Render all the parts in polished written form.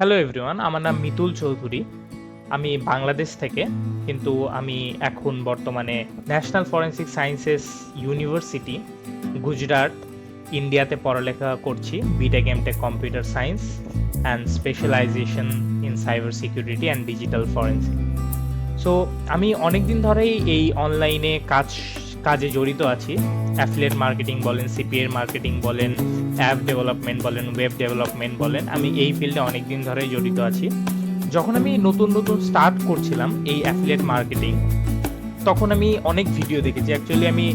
Hello everyone, আমার নাম মিতুল চৌধুরী। আমি বাংলাদেশ থেকে, কিন্তু আমি এখন বর্তমানে national forensic sciences university, Gujarat, ইন্ডিয়াতে পড়ালেখা করছি। BTech MTech computer science and specialization in cyber security and digital forensic. So আমি অনেক দিন ধরেই এই অনলাইনে কাজে জড়িত আছি। অ্যাফিলিয়েট মার্কেটিং বলেন, সিপিএর মার্কেটিং বলেন, অ্যাপ ডেভেলপমেন্ট বলেন, ওয়েব ডেভেলপমেন্ট বলেন, আমি এই ফিল্ডে অনেক দিন ধরেই জড়িত আছি। যখন আমি নতুন নতুন স্টার্ট করছিলাম এই অ্যাফিলিয়েট মার্কেটিং, তখন আমি অনেক ভিডিও দেখেছি। অ্যাকচুয়ালি আমি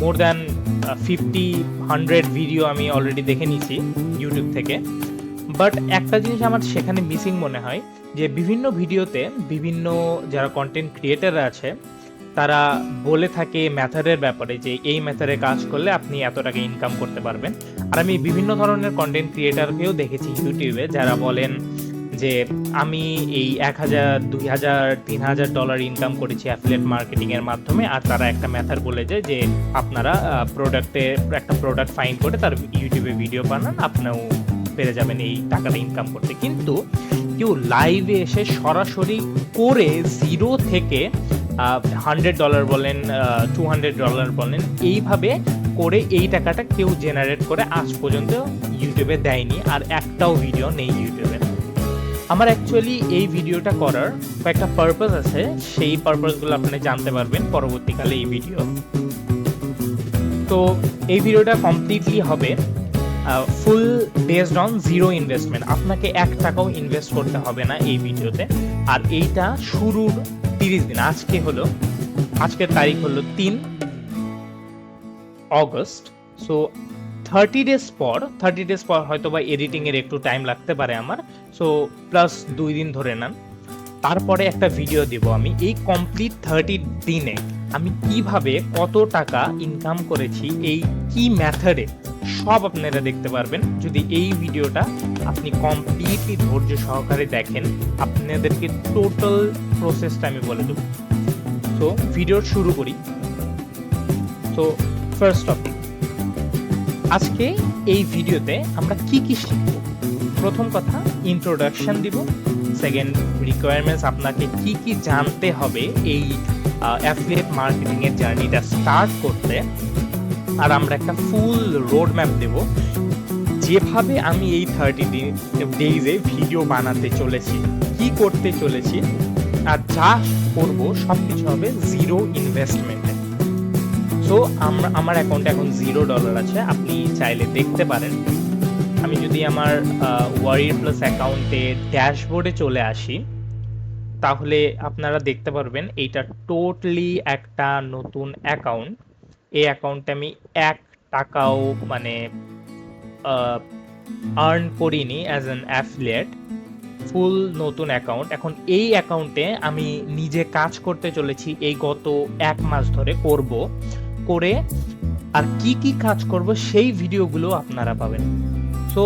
মোর দ্যান 50-100 ভিডিও আমি অলরেডি দেখে নিয়েছি ইউটিউব থেকে। বাট একটা জিনিস আমার সেখানে মিসিং মনে হয়, যে বিভিন্ন ভিডিওতে বিভিন্ন যারা কন্টেন্ট ক্রিয়েটাররা আছে তারা বলে থাকে মেথডের ব্যাপারে, যে এই মেথডে কাজ করলে আপনি এত টাকা ইনকাম করতে পারবেন। আর আমি বিভিন্ন ধরনের কন্টেন্ট ক্রিয়েটারকেও দেখেছি ইউটিউবে যারা বলেন যে আমি এই 1000, 2000, $3000 ইনকাম করেছি অ্যাফিলিয়েট মার্কেটিংয়ের মাধ্যমে। আর তারা একটা মেথড বলে যায় যে আপনারা একটা প্রোডাক্ট ফাইন্ড করে তার ইউটিউবে ভিডিও বানান, আপনিও পেরে যাবেন এই টাকাটা ইনকাম করতে। কিন্তু কেউ লাইভে এসে সরাসরি করে জিরো থেকে $100 বলেন, $200 বলেন, এইভাবে করে এই টাকাটা কেউ জেনারেট করে আজ পর্যন্ত ইউটিউবে দেয়নি। আর একটাও ভিডিও নেই ইউটিউবে। আমার অ্যাকচুয়ালি এই ভিডিওটা করার কয়েকটা পারপাস আছে, সেই পারপাসগুলো আপনি জানতে পারবেন পরবর্তীকালে এই ভিডিও। তো এই ভিডিওটা কমপ্লিটলি হবে ফুল বেসড অন জিরো ইনভেস্টমেন্ট। আপনাকে 1 টাকাও ইনভেস্ট করতে হবে না এই ভিডিওতে। আর এইটা শুরুর 30 দিন, আজকের তারিখ হলো 3 অগস্ট। সো 30 ডেজ পর হয়তো বা এডিটিং এর একটু টাইম লাগতে পারে আমার। সো প্লাস 2 দিন ধরে নেন, তারপরে একটা ভিডিও দিব আমি এই কমপ্লিট 30 দিনে আমি কিভাবে কত টাকা ইনকাম করেছি, এই কি মেথডে, সব আপনারা দেখতে পারবেন যদি এই ভিডিওটা আপনি কমপ্লিটলি ধৈর্য সহকারে দেখেন। আপনাদেরকে টোটাল প্রসেসটা আমি বলে দেব। তো ভিডিও শুরু করি। তো ফার্স্ট টপিক, আজকে এই ভিডিওতে আমরা কি কি শিখব। প্রথম কথা, ইন্ট্রোডাকশন দিব। সেকেন্ড, রিকোয়ারমেন্টস, আপনাকে কি কি জানতে হবে এই অ্যাফিলিয়েট মার্কেটিং এর জার্নিটা স্টার্ট করতে। আর আমরা একটা ফুল রোড ম্যাপ দেব, যেভাবে আমি এই 30 ডেইজে ভিডিও বানাতে চলেছি, কি করতে চলেছি, আর যা করব সবকিছু হবে জিরো ইনভেস্টমেন্টে। সো আমার অ্যাকাউন্টে এখন $0 আছে, আপনি চাইলে দেখতে পারেন। আমি যদি আমার ওয়ারির প্লাস অ্যাকাউন্টে ড্যাশবোর্ডে চলে আসি, তাহলে আপনারা দেখতে পারবেন এইটা টোটালি একটা নতুন অ্যাকাউন্ট। এই অ্যাকাউন্টে আমি 1 টাকাও আর্ন করিনি অ্যাজ অ্যান অ্যাফিলিয়েট, ফুল নতুন অ্যাকাউন্ট। এখন এই অ্যাকাউন্টে আমি নিজে কাজ করতে চলেছি এই গত 1 মাস ধরে করে আর কি কি কাজ করব সেই ভিডিওগুলো আপনারা পাবেন। সো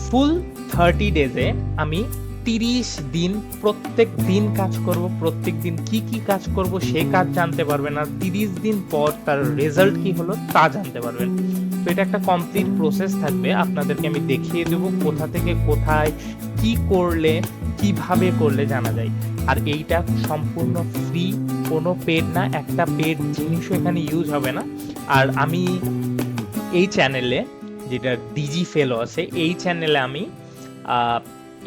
ফুল 30 ডেজে আমি 30 দিন প্রত্যেক দিন কাজ করব, প্রত্যেক দিন কি কি কাজ করব সেই কাজ জানতে পারবেন। আর 30 দিন পর তার রেজাল্ট কি হলো তা জানতে পারবেন। তো এটা একটা কমপ্লিট প্রসেস থাকবে, আপনাদেরকে আমি দেখিয়ে দেবো কোথা থেকে কোথায় কি করলে কিভাবে করলে জানা যায়। আর এইটা সম্পূর্ণ ফ্রি, কোনো পেড না, একটা পেড জিনিসও এখানে ইউজ হবে না। আর আমি এই চ্যানেলে, যেটা ডিজি ফেলো আছে, এই চ্যানেলে আমি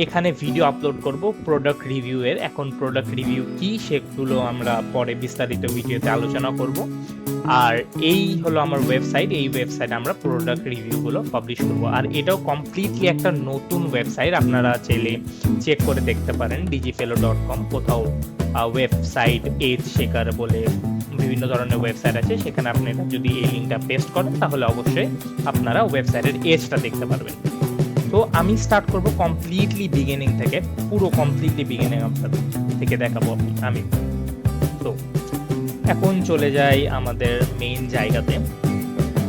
এখানে ভিডিও আপলোড করব প্রোডাক্ট রিভিউয়ের। এখন প্রোডাক্ট রিভিউ কি সেগুলো আমরা পরে বিস্তারিত ভিডিওতে আলোচনা করব। আর এই হলো আমার ওয়েবসাইট, এই ওয়েবসাইটে আমরা প্রোডাক্ট রিভিউগুলো পাবলিশ করব। আর এটাও কমপ্লিটলি একটা নতুন ওয়েবসাইট, আপনারা চাইলে চেক করে দেখতে পারেন digifelo.com। কোথাও ওয়েবসাইট এজ শেখার বলে বিভিন্ন ধরনের ওয়েবসাইট আছে, সেখানে আপনারা যদি এই লিঙ্কটা পেস্ট করেন তাহলে অবশ্যই আপনারা ওয়েবসাইটের এজটা দেখতে পারবেন। তো আমি স্টার্ট করব কমপ্লিটলি বিগিনিং থেকে, পুরো কমপ্লিটলি বিগিনিং থেকে দেখাবো আমি। তো এখন চলে যাই আমাদের মেইন জায়গাতে।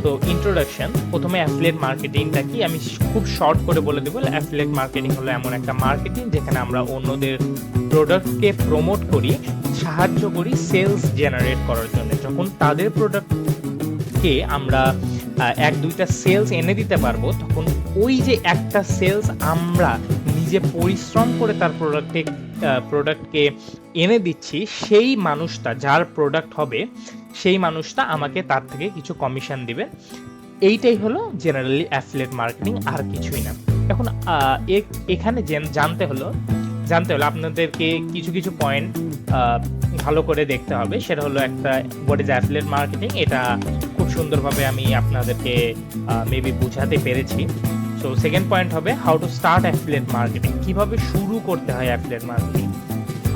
তো ইন্ট্রোডাকশন, প্রথমে অ্যাফিলিয়েট মার্কেটিংটা কি আমি খুব শর্ট করে বলে দেবো। অ্যাফিলিয়েট মার্কেটিং হলো এমন একটা মার্কেটিং যেখানে আমরা অন্যদের প্রোডাক্টকে প্রমোট করি, সাহায্য করি সেলস জেনারেট করার জন্য। যখন তাদের প্রোডাক্টকে আমরা 1-2টা সেলস এনে দিতে পারবো, তখন ওই যে একটা সেলস আমরা নিজে পরিশ্রম করে তার প্রোডাক্টকে এনে দিচ্ছি, সেই মানুষটা যার প্রোডাক্ট হবে সেই মানুষটা আমাকে তার থেকে কিছু কমিশন দিবে। এইটাই হলো জেনারেলি অ্যাফিলিয়েট মার্কেটিং, আর কিছুই না। এখন এখানে জানতে হলো আপনাদেরকে কিছু পয়েন্ট ভালো করে দেখতে হবে। সেটা হলো একটা, হোয়াট ইজ অ্যাফিলিয়েট মার্কেটিং, এটা খুব সুন্দরভাবে আমি আপনাদেরকে মেবি বুঝাতে পেরেছি। সো সেকেন্ড পয়েন্ট হবে how to start affiliate marketing, কিভাবে শুরু করতে হয় অ্যাফিলিয়েট মার্কেটিং।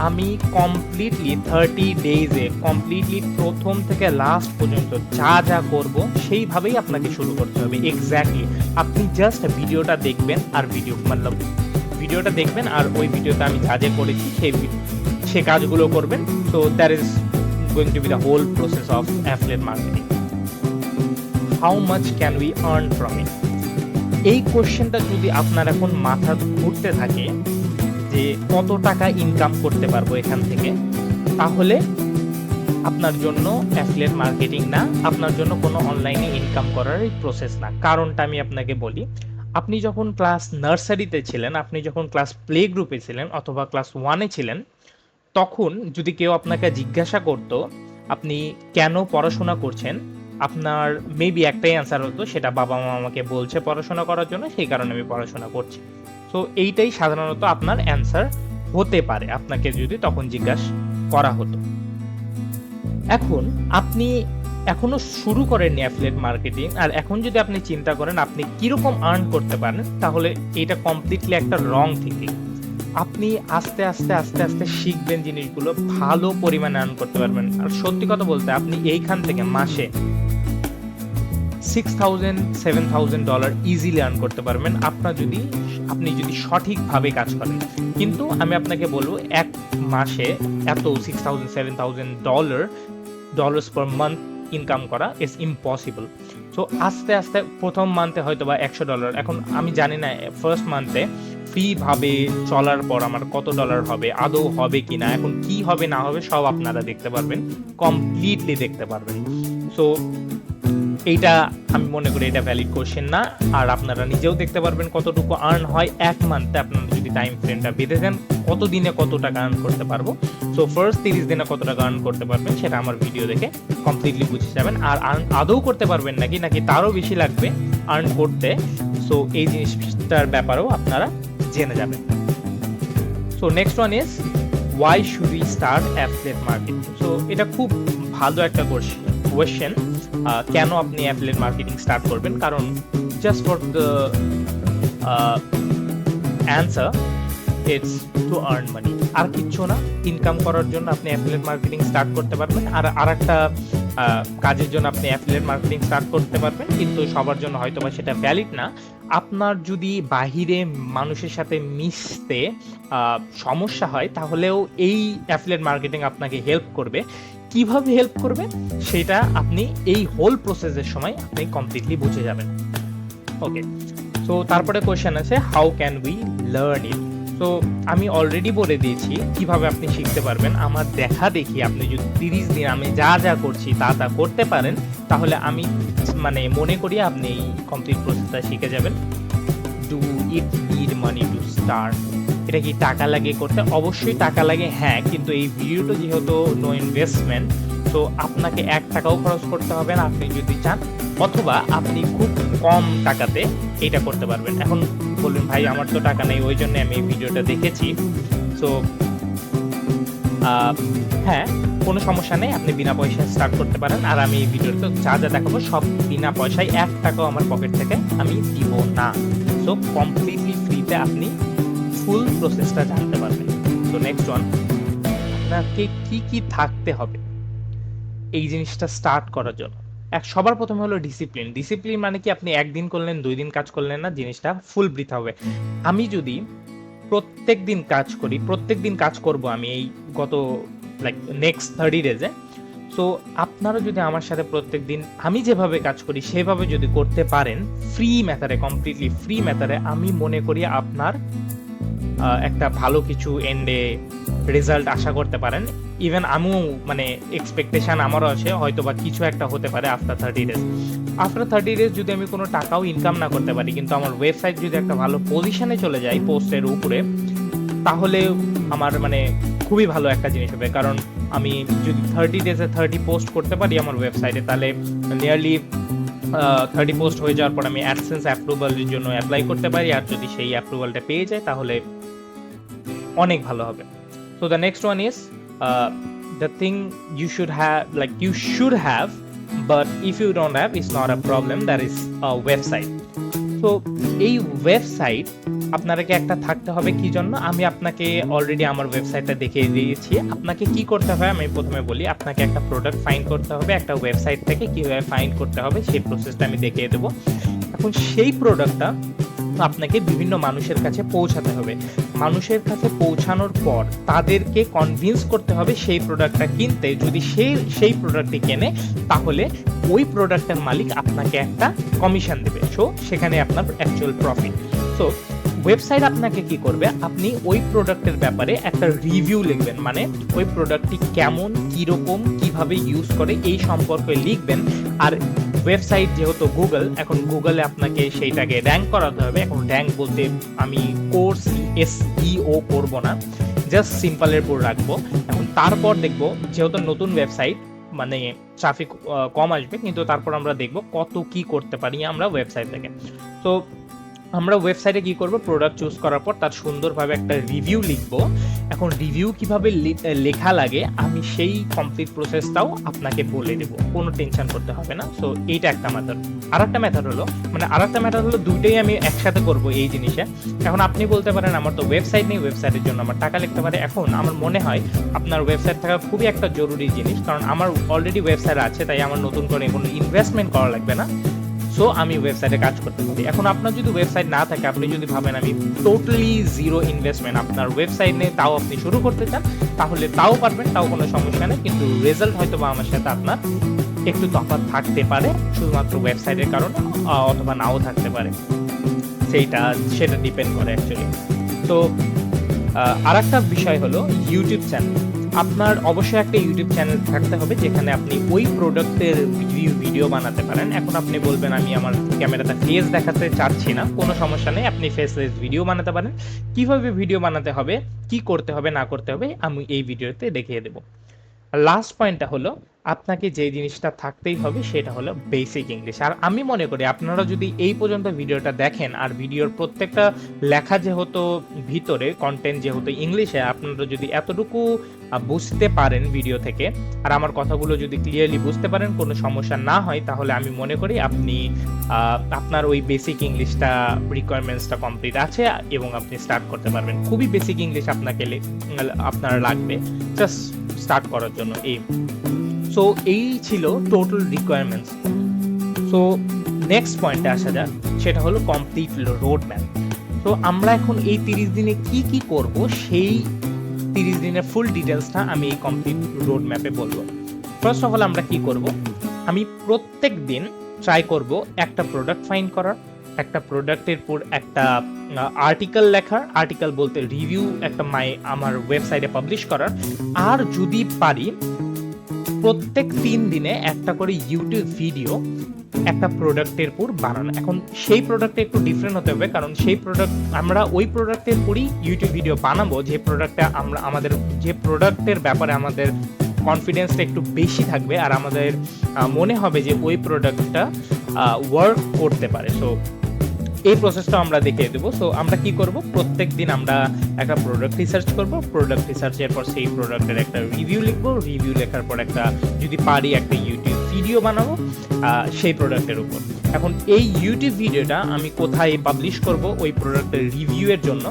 আমি কমপ্লিটলি 30 ডেজে কমপ্লিটলি প্রথম থেকে লাস্ট পর্যন্ত যা করব সেইভাবেই আপনাকে শুরু করতে হবে। এক্স্যাক্টলি আপনি জাস্ট ভিডিওটা দেখবেন আর ভিডিওটা দেখবেন আর ওই ভিডিওতে আমি যা করেছি সে কাজগুলো করবেন। So that is going to be the whole process of affiliate marketing. How much can we earn from it, এই কোশ্চেনটা যদি আপনার এখন মাথা ঘুরতে থাকে যে কত টাকা ইনকাম করতে পারবো এখান থেকে, তাহলে আপনার জন্য অ্যাফিলিয়েট মার্কেটিং না, আপনার জন্য কোনো অনলাইনে ইনকাম করার এই প্রসেস না। কারণটা আমি আপনাকে বলি। আপনি যখন ক্লাস নার্সারিতে ছিলেন, আপনি যখন ক্লাস প্লে গ্রুপে ছিলেন অথবা ক্লাস 1-এ ছিলেন, তখন যদি কেউ আপনাকে জিজ্ঞাসা করতো আপনি কেন পড়াশোনা করছেন, আপনার মেবি একটাই অ্যান্সার হতো, সেটা বাবা মা আমাকে বলছে পড়াশোনা করার জন্য, সেই কারণে আমি পড়াশোনা করছি। তো এইটাই সাধারণত আপনার অ্যান্সার হতে পারে আপনাকে যদি তখন জিজ্ঞাসা করা হতো। এখন আপনি এখনো শুরু করেননি অ্যাফিলিয়েট মার্কেটিং, আর এখন যদি আপনি চিন্তা করেন আপনি কিরকম আর্ন করতে পারেন, তাহলে এটা কমপ্লিটলি একটা রং থিঙ্কিং। আপনি আস্তে আস্তে শিখবেন জিনিসগুলো, ভালো পরিমাণে আর্ন করতে পারবেন। আর সত্যি কথা বলতে আপনি এইখান থেকে মাসে $6,000-7,000 ইজিলি আর্ন করতে পারবেন আপনি যদি সঠিকভাবে কাজ করেন। কিন্তু আমি আপনাকে বলবো এক মাসে এত $6,000-7,000 পার মান্থ ইনকাম করা ইজ ইম্পসিবল। সো আস্তে আস্তে প্রথম মান্থে হয়তো বা $100, এখন আমি জানি না ফার্স্ট মান্থে ফ্রি ভাবে চলার পর আমার কত ডলার হবে, আদৌ হবে কিনা, এখন কি হবে না হবে সব আপনারা দেখতে পারবেন, কমপ্লিটলি দেখতে পারবেন। সো এইটা আমি মনে করি এটা ভ্যালিড কোশ্চেন না। আর আপনারা নিজেও দেখতে পারবেন কতটুকু আর্ন হয় এক মান্থে, আপনারা যদি টাইম ফ্রেমটা বেঁধে দেন কত দিনে কত টাকা আর্ন করতে পারবো। সো ফার্স্ট 30 দিনে কত টাকা আর্ন করতে পারবেন সেটা আমার ভিডিও দেখে কমপ্লিটলি বুঝে যাবেন। আর আর্ন আদৌ করতে পারবেন নাকি তারও বেশি লাগবে আর্ন করতে, সো এই জিনিসটার ব্যাপারেও আপনারা জেনে যাবেন। So next one is why should we start affiliate marketing. So এটা খুব ভালো একটা কোয়েশ্চেন, কেন আপনি অ্যাফিলিয়েট মার্কেটিং স্টার্ট করবেন। কারণ just for the answer it's to earn money, আর কিচ্ছু না। ইনকাম করার জন্য আপনি অ্যাফিলিয়েট মার্কেটিং স্টার্ট করতে পারবেন, আর একটা কাজের জন্য আপনি অ্যাফিলিয়েট মার্কেটিং স্টার্ট করতে পারবেন, কিন্তু সবার জন্য হয়তো বা সেটা ভ্যালিড না। আপনার যদি বাহিরে মানুষের সাথে মিশতে সমস্যা হয়, তাহলেও এই অ্যাফিলিয়েট মার্কেটিং আপনাকে হেল্প করবে। কিভাবে হেল্প করবে সেটা আপনি এই হোল প্রসেসের সময় আপনি কমপ্লিটলি বুঝে যাবেন। ওকে, সো তারপরে কোয়েশ্চেন আছে how can we learn it. তো আমি অলরেডি বলে দিয়েছি কিভাবে আপনি শিখতে পারবেন। আমার দেখা দেখি আপনি যদি 30 দিন আমি যা করছি তা করতে পারেন, তাহলে আমি মনে করি আপনি এই কমপ্লিট প্রসেসটা শিখে যাবেন। Do it need money to start, এটা কি টাকা লাগে করতে? অবশ্যই টাকা লাগে, হ্যাঁ, কিন্তু এই ভিডিওটা যেহেতু নো ইনভেস্টমেন্ট, তো আপনাকে 1 টাকাও খরচ করতে হবে না আপনি যদি চান, অথবা আপনি খুব কম টাকাতে এটা করতে পারবেন। এখন বলবেন ভাই আমার তো টাকা নেই, ওই জন্য আমি এই ভিডিওটা দেখেছি। সো হ্যাঁ, কোনো সমস্যা নেই, আপনি বিনা পয়সায় স্টার্ট করতে পারেন। আর আমি এই ভিডিওতে যা দেখাবো সব বিনা পয়সায়, 1 টাকাও আমার পকেট থেকে আমি দিব না। সো কমপ্লিটলি ফ্রিতে আপনি ফুল প্রসেসটা জানতে পারবেন। তো নেক্সট ওয়ান, আপনাকে কি থাকতে হবে এই জিনিসটা স্টার্ট করার জন্য। সবার প্রথমে হলো ডিসিপ্লিন। ডিসিপ্লিন মানে কি আপনি একদিন করলেন 2 দিন কাজ করলেন না, জিনিসটা ফুল বৃথা হবে। আমি যদি প্রত্যেকদিন কাজ করব আমি এই গত নেক্সট 30 ডেজে, সো আপনারা যদি আমার সাথে প্রত্যেকদিন আমি যেভাবে কাজ করি সেভাবে যদি করতে পারেন ফ্রি মেথডে, কমপ্লিটলি ফ্রি মেথডে, আমি মনে করি আপনার একটা ভালো কিছু এন্ডে রেজাল্ট আশা করতে পারেন। ইভেন আমিও মানে এক্সপেকটেশন আমারও আছে হয়তো বা কিছু একটা হতে পারে আফটার 30 ডেজ। আফটার 30 ডেজ যদি আমি কোনো টাকাও ইনকাম না করতে পারি, কিন্তু আমার ওয়েবসাইট যদি একটা ভালো পজিশনে চলে যায় পোস্টের উপরে, তাহলে আমার মানে খুবই ভালো একটা জিনিস হবে। কারণ আমি যদি 30 ডেজে 30 পোস্ট করতে পারি আমার ওয়েবসাইটে, তাহলে নিয়ারলি 30 পোস্ট হয়ে যাওয়ার পর আমি অ্যাডসেন্স অ্যাপ্রুভালের জন্য অ্যাপ্লাই করতে পারি, আর যদি সেই অ্যাপ্রুভালটা পেয়ে যায় তাহলে অনেক ভালো হবে। So the next one is the thing you should have, like you should have, but if you don't have, it's not a problem, that is a website. So এই ওয়েবসাইট আপনাকে একটা থাকতে হবে কি জন্য, আমি আপনাকে অলরেডি আমার ওয়েবসাইটটা দেখিয়ে দিয়েছি। আপনাকে কি করতে হবে আমি প্রথমে বলি, আপনাকে একটা প্রোডাক্ট ফাইন্ড করতে হবে, একটা ওয়েবসাইট থেকে কিভাবে ফাইন্ড করতে হবে সেই প্রসেসটা আমি দেখিয়ে দেবো। এখন সেই প্রোডাক্টটা আপনাকে বিভিন্ন মানুষের কাছে পৌঁছাতে হবে। মানুষের কাছে পৌঁছানোর পর তাদেরকে কনভিন্স করতে হবে সেই প্রোডাক্টটা কিনতে। যদি সেই প্রোডাক্টটি কেনে, তাহলে ওই প্রোডাক্টের মালিক আপনাকে একটা কমিশন দেবে। সো সেখানে আপনার অ্যাকচুয়াল প্রফিট। সো ওয়েবসাইট আপনাকে কি করবে, আপনি ওই প্রোডাক্টের ব্যাপারে একটা রিভিউ লিখবেন, মানে ওই প্রোডাক্টটি কেমন, কিরকম, কিভাবে ইউজ করে এই সম্পর্কে লিখবেন। আর ওয়েবসাইট যেহেতু গুগল, এখন গুগলে আপনাকে সেইটাকে র্যাঙ্ক করাতে হবে। এখন র্যাঙ্ক বলতে আমি কোর্স SEO করব না, জাস্ট সিম্পলের উপর রাখবো। এখন তারপর দেখবো, যেহেতু নতুন ওয়েবসাইট মানে ট্রাফিক কম আসবে, কিন্তু তারপর আমরা দেখবো কত কি করতে পারি আমরা ওয়েবসাইট থেকে। তো আমরা ওয়েবসাইটে কি করব, প্রোডাক্ট চুজ করার পর তার সুন্দরভাবে একটা রিভিউ লিখবো। এখন রিভিউ কিভাবে লেখা লাগে আমি সেই কমপ্লিট প্রসেসটাও আপনাকে বলে দেবো, কোনো টেনশন করতে হবে না। সো এইটা একটা মেথড। আরেকটা মেথড হলো দুইটাই আমি একসাথে করব এই জিনিসে। এখন আপনি বলতে পারেন আমার তো ওয়েবসাইট নেই, ওয়েবসাইটের জন্য আমার টাকা লিখতে পারে। এখন আমার মনে হয় আপনার ওয়েবসাইট থাকা খুবই একটা জরুরি জিনিস, কারণ আমার অলরেডি ওয়েবসাইট আছে, তাই আমার নতুন করে কোনো ইনভেস্টমেন্ট করা লাগবে না। সো আমি ওয়েবসাইটে কাজ করতে পারি। এখন আপনার যদি ওয়েবসাইট না থাকে, আপনি যদি ভাবেন আমি টোটালি জিরো ইনভেস্টমেন্ট, আপনার ওয়েবসাইট নেই তাও আপনি শুরু করতে চান, তাহলে তাও পারবেন, তাও কোনো সমস্যা নেই। কিন্তু রেজাল্ট হয়তো বা আমার সাথে আপনার একটু তফাৎ থাকতে পারে, শুধুমাত্র ওয়েবসাইটের কারণে, অথবা নাও থাকতে পারে, সেটা ডিপেন্ড করে অ্যাকচুয়ালি। তো আরেকটা বিষয় হলো ইউটিউব চ্যানেল। আপনার অবশ্যই একটা ইউটিউব চ্যানেল থাকতে হবে যেখানে আপনি ওই প্রোডাক্টের ভিডিও বানাতে পারেন। এখন আপনি বলবেন আমি আমার ক্যামেরাতে ফেস দেখাতে চাচ্ছি না, কোনো সমস্যা নেই, আপনি ফেসলেস ভিডিও বানাতে পারেন। কিভাবে ভিডিও বানাতে হবে, কি করতে হবে না করতে হবে, আমি এই ভিডিওতে দেখিয়ে দেবো। লাস্ট পয়েন্টটা হলো আপনাকে যে জিনিসটা থাকতেই হবে সেটা হলো বেসিক ইংলিশ। আর আমি মনে করি আপনারা যদি এই পর্যন্ত ভিডিওটা দেখেন, আর ভিডিওর প্রত্যেকটা লেখা যেহেতু ভিতরে কন্টেন্ট যেহেতু ইংলিশে, আপনারা যদি এতটুকু বুঝতে পারেন ভিডিও থেকে, আর আমার কথাগুলো যদি ক্লিয়ারলি বুঝতে পারেন, কোনো সমস্যা না হয়, তাহলে আমি মনে করি আপনি আপনার ওই বেসিক ইংলিশটা রিকোয়ারমেন্টসটা কমপ্লিট আছে এবং আপনি স্টার্ট করতে পারবেন। খুবই বেসিক ইংলিশ আপনার লাগবে জাস্ট স্টার্ট করার জন্য। সো এই ছিল টোটাল রিকোয়ারমেন্টস। সো নেক্সট পয়েন্টে আসা যাক, সেটা হলো কমপ্লিট রোড ম্যাপ। তো আমরা এখন এই 30 দিনে কি কি করব, সেই 30 দিনের ফুল ডিটেলসটা আমি এই কমপ্লিট রোড ম্যাপে বলবো। ফার্স্ট অফ অল আমরা কি করব, আমি প্রত্যেক দিন ট্রাই করব একটা প্রোডাক্ট ফাইন্ড করার, একটা প্রোডাক্টের পর একটা আর্টিকেল লেখার, আর্টিকেল বলতে রিভিউ একটা আমার ওয়েবসাইটে পাবলিশ করার, আর যদি পারি প্রত্যেক 3 দিনে একটা করে ইউটিউব ভিডিও একটা প্রোডাক্টের উপর বানানো। এখন সেই প্রোডাক্টটা একটু ডিফারেন্ট হতে হবে, কারণ সেই প্রোডাক্ট আমরা ওই প্রোডাক্টের উপরই ইউটিউব ভিডিও বানাবো যে প্রোডাক্টটা আমাদের যে প্রোডাক্টের ব্যাপারে আমাদের কনফিডেন্সটা একটু বেশি থাকবে, আর আমাদের মনে হবে যে ওই প্রোডাক্টটা ওয়ার্ক করতে পারে। সো এই প্রসেসটা আমরা দেখিয়ে দেবো। সো আমরা কি করব, প্রত্যেক দিন আমরা একটা প্রোডাক্ট রিসার্চ করব, প্রোডাক্ট রিসার্চের পর সেই প্রোডাক্টের একটা রিভিউ লিখবো, রিভিউ লেখার পর একটা যদি পারি একটা ইউটিউব ভিডিও বানাবো সেই প্রোডাক্টের উপর। এখন এই ইউটিউব ভিডিওটা আমি কোথায় পাবলিশ করব ওই প্রোডাক্টের রিভিউয়ের জন্য,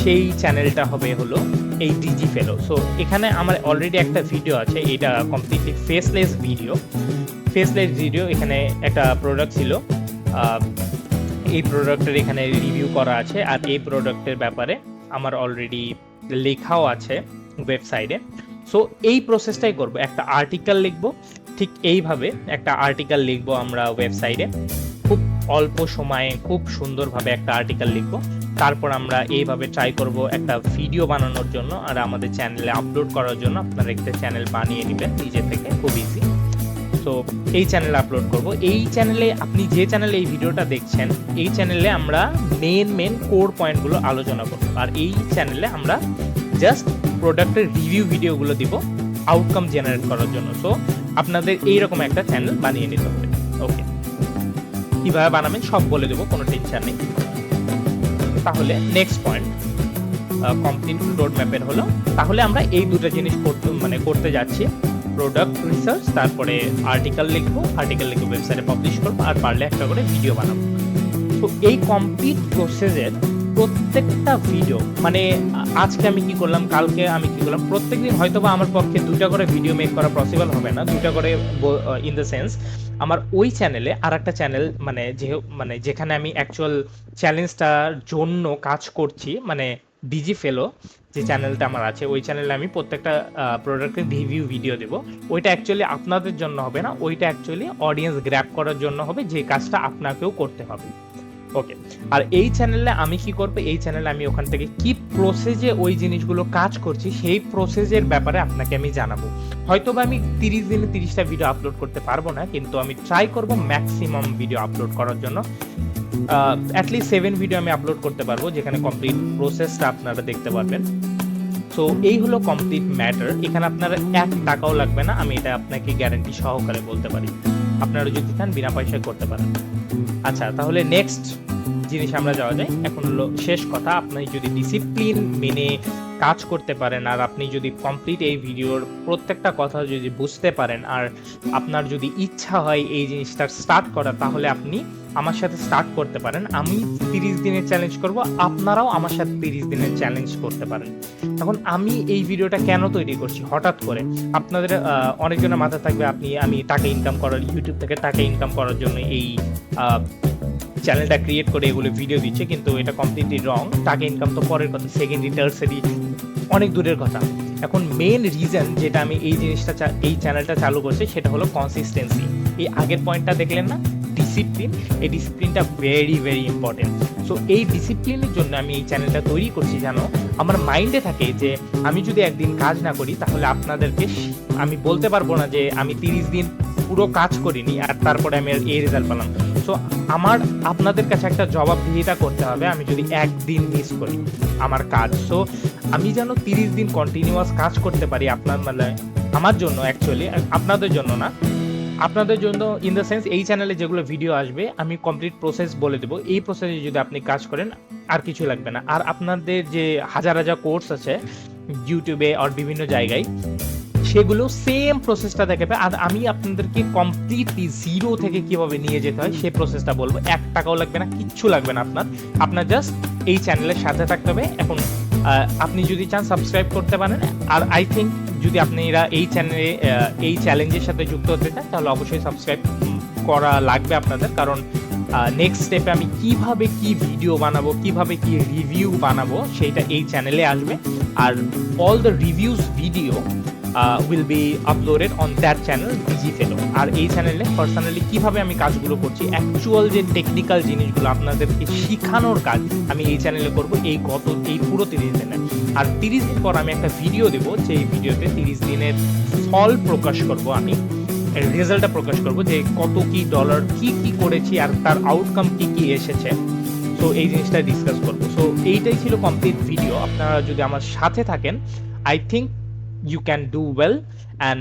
সেই চ্যানেলটা হবে হলো এই ডিজি ফেলো। সো এখানে আমার অলরেডি একটা ভিডিও আছে, এটা কমপ্লিটলি ফেসলেস ভিডিও। এখানে একটা প্রোডাক্ট ছিল, এই প্রোডাক্টের এখানে রিভিউ করা আছে, আর এই প্রোডাক্টের ব্যাপারে আমার অলরেডি লেখাও আছে ওয়েবসাইটে। সো এই প্রসেসটাই করব, একটা আর্টিকেল লিখবো, ঠিক এইভাবে একটা আর্টিকেল লিখবো আমরা ওয়েবসাইটে, খুব অল্প সময়ে খুব সুন্দরভাবে একটা আর্টিকেল লিখবো। তারপর আমরা এইভাবে ট্রাই করব একটা ভিডিও বানানোর জন্য আর আমাদের চ্যানেলে আপলোড করার জন্য। আপনারা একটা চ্যানেল বানিয়ে নেবেন নিজে থেকে, খুব ইজি। তো এই চ্যানেলে আপলোড করব। এই চ্যানেলে আপনি যে চ্যানেলে এই ভিডিওটা দেখছেন, এই চ্যানেলে আমরা মেন কোর পয়েন্টগুলো আলোচনা করব। আর এই চ্যানেলে আমরা জাস্ট প্রোডাক্টের রিভিউ ভিডিওগুলো দিব আউটকাম জেনারেট করার জন্য। সো আপনাদের এইরকম একটা চ্যানেল বানিয়ে নিতে হবে। ওকে, কিভাবে বানাবেন সব বলে দেবো, কোনো টেনশন নেই। তাহলে নেক্সট পয়েন্ট কমপ্লিট রোড ম্যাপের হলো, তাহলে আমরা এই দুটো জিনিস করতে যাচ্ছি, প্রোডাক্ট রিসার্চ, তারপরে আর্টিকেল লিখবো ওয়েবসাইটে পাবলিশ করবো, আর পারলে একটা করে ভিডিও বানাবো। তো এই কমপ্লিট প্রসেসের প্রত্যেকটা ভিডিও, মানে আজকে আমি কি করলাম, কালকে আমি কি করলাম, প্রত্যেকদিন হয়তো বা আমার পক্ষে 2টা করে ভিডিও মেক করা পসিবল হবে না, 2টা করে ইন দ্য সেন্স আমার ওই চ্যানেলে আর একটা চ্যানেল যেখানে আমি অ্যাকচুয়াল চ্যালেঞ্জটার জন্য কাজ করছি, মানে ডিজি ফেলো যে চ্যানেলটা আমার আছে, ওই চ্যানেলে আমি প্রত্যেকটা প্রোডাক্টের রিভিউ ভিডিও দেবো। ওইটা অ্যাকচুয়ালি আপনাদের জন্য হবে না, ওইটা অ্যাকচুয়ালি অডিয়েন্স গ্র্যাব করার জন্য হবে, যে কাজটা আপনাকেও করতে হবে। ওকে, আর এই চ্যানেলে আমি কি করবো, এই চ্যানেলে আমি ওখান থেকে কি প্রসেসে ওই জিনিসগুলো কাজ করছি সেই প্রসেসের ব্যাপারে আপনাকে আমি জানাবো। হয়তো বা আমি 30 দিনে 30টা ভিডিও আপলোড করতে পারবো না, কিন্তু আমি ট্রাই করব ম্যাক্সিমাম ভিডিও আপলোড করার জন্য। অ্যাটলিস্ট 7 ভিডিও আমি আপলোড করতে পারবো, যেখানে কমপ্লিট প্রসেসটা আপনারা দেখতে পারবেন। সো এই হলো কমপ্লিট ম্যাটার। এখানে আপনারা 1 টাকাও লাগবে না, আমি এটা আপনাকে গ্যারান্টি সহকারে বলতে পারি। আপনারা যদি চান বিনা পয়সায় করতে পারেন। আচ্ছা, তাহলে নেক্সট জিনিস আমরা যাওয়া যায়। এখন হলো শেষ কথা, আপনি যদি ডিসিপ্লিন মেনে কাজ করতে পারেন, আর আপনি যদি কমপ্লিট এই ভিডিওর প্রত্যেকটা কথা যদি বুঝতে পারেন, আর আপনার যদি ইচ্ছা হয় এই জিনিসটা স্টার্ট করা, তাহলে আপনি আমার সাথে স্টার্ট করতে পারেন। আমি 30 দিনের চ্যালেঞ্জ করব, আপনারাও আমার সাথে 30 দিনের চ্যালেঞ্জ করতে পারেন। এখন আমি এই ভিডিওটা কেন তৈরি করছি হঠাৎ করে, আপনাদের অনেকজনের মাথায় থাকবে আমি টাকা ইনকাম করার, ইউটিউব থেকে টাকা ইনকাম করার জন্য এই চ্যানেলটা ক্রিয়েট করে এগুলো ভিডিও দিচ্ছে, কিন্তু এটা কমপ্লিটলি রং। টাকা ইনকাম তো পরের কথা, সেকেন্ডারি টার্সারি অনেক দূরের কথা। এখন মেন রিজন যেটা আমি এই চ্যানেলটা চালু করছি, সেটা হলো কনসিস্টেন্সি। এই আগের পয়েন্টটা দেখলেন না, ডিসিপ্লিন, এই ডিসিপ্লিনটা ভেরি ইম্পর্টেন্ট। সো এই ডিসিপ্লিনের জন্য আমি এই চ্যানেলটা তৈরি করছি, জানো আমার মাইন্ডে থাকে যে আমি যদি একদিন কাজ না করি, তাহলে আপনাদেরকে আমি বলতে পারবো না যে আমি 30 দিন পুরো কাজ করিনি আর তারপরে আমি এই রেজাল্ট পেলাম। সো আমার আপনাদের কাছে একটা জবাবদিহিতা করতে হবে, আমি যদি একদিন মিস করি আমার কাজ। সো আমি যেন 30 দিন কন্টিনিউয়াস কাজ করতে পারি আমার জন্য, অ্যাকচুয়ালি আপনাদের জন্য না, আপনাদের জন্য ইন দ্য সেন্স এই চ্যানেলে যেগুলো ভিডিও আসবে আমি কমপ্লিট প্রসেস বলে দেবো। এই প্রসেসে যদি আপনি কাজ করেন আর কিছু লাগবে না। আর আপনাদের যে হাজার কোর্স আছে ইউটিউবে আর বিভিন্ন জায়গায়, সেগুলো সেম প্রসেসটা দেখাবে। আর আমি আপনাদেরকে কমপ্লিটলি জিরো থেকে কিভাবে নিয়ে যেতে হয় সেই প্রসেসটা বলবো। 1 টাকাও লাগবে না, কিচ্ছু লাগবে না আপনার জাস্ট এই চ্যানেলের সাথে থাকতে হবে। এখন আপনি যদি চান সাবস্ক্রাইব করতে পারেন। আর আই থিঙ্ক যদি আপনারা এই চ্যানেলে এই চ্যালেঞ্জের সাথে যুক্ত হতে চান, তাহলে অবশ্যই সাবস্ক্রাইব করা লাগবে আপনাদের, কারণ নেক্সট স্টেপে আমি কিভাবে কি ভিডিও বানাবো, কিভাবে কি রিভিউ বানাবো, সেইটা এই চ্যানেলে আসবে। আর all the reviews video will be uploaded on that channel Digi Fellow. আর এই চ্যানেলে পার্সোনালি কিভাবে আমি কাজগুলো করছি, অ্যাকচুয়াল যে টেকনিক্যাল জিনিসগুলো আপনাদেরকে শেখানোর কাজ আমি এই চ্যানেলে করব এই পুরো 30 দিনে। আর 30 দিন পর আমি একটা ভিডিও দেবো, যে ভিডিওতে 30 দিনের ফল প্রকাশ করব, আমি রেজাল্টটা প্রকাশ করব, যে কত কি ডলার কি করেছি আর তার আউটকাম কি এসেছে। সো এই জিনিসটা ডিসকাস করবো। সো এইটাই ছিল কমপ্লিট ভিডিও। আপনারা যদি আমার সাথে থাকেন, I think you can do well, and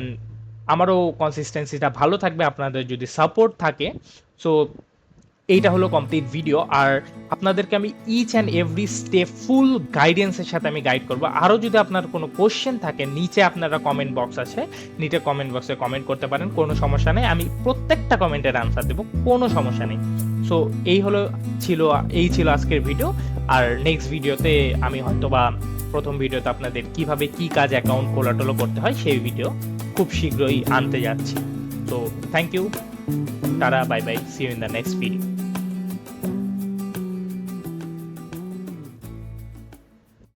আমারও কনসিস্টেন্সিটা ভালো থাকবে আপনাদের যদি সাপোর্ট থাকে। সো এইটা হলো কমপ্লিট ভিডিও। আর আপনাদেরকে আমি each and every step full গাইডেন্সের সাথে আমি গাইড করবো। আরও যদি আপনার কোনো কোশ্চেন থাকে, নিচে আপনারা কমেন্ট বক্স আছে, নিচে কমেন্ট বক্সে কমেন্ট করতে পারেন, কোনো সমস্যা নেই, আমি প্রত্যেকটা কমেন্টের আনসার দেবো, কোনো সমস্যা নেই। সো এই ছিল আজকের ভিডিও। আর নেক্সট ভিডিওতে আমি হয়তোবা প্রথম ভিডিওতে আপনাদের কিভাবে কি কাজ অ্যাকাউন্ট খোলাটোলো করতে হয় সেই ভিডিও খুব শীঘ্রই আনতে যাচ্ছি। তো thank you, tata, bye bye, see you in the next video.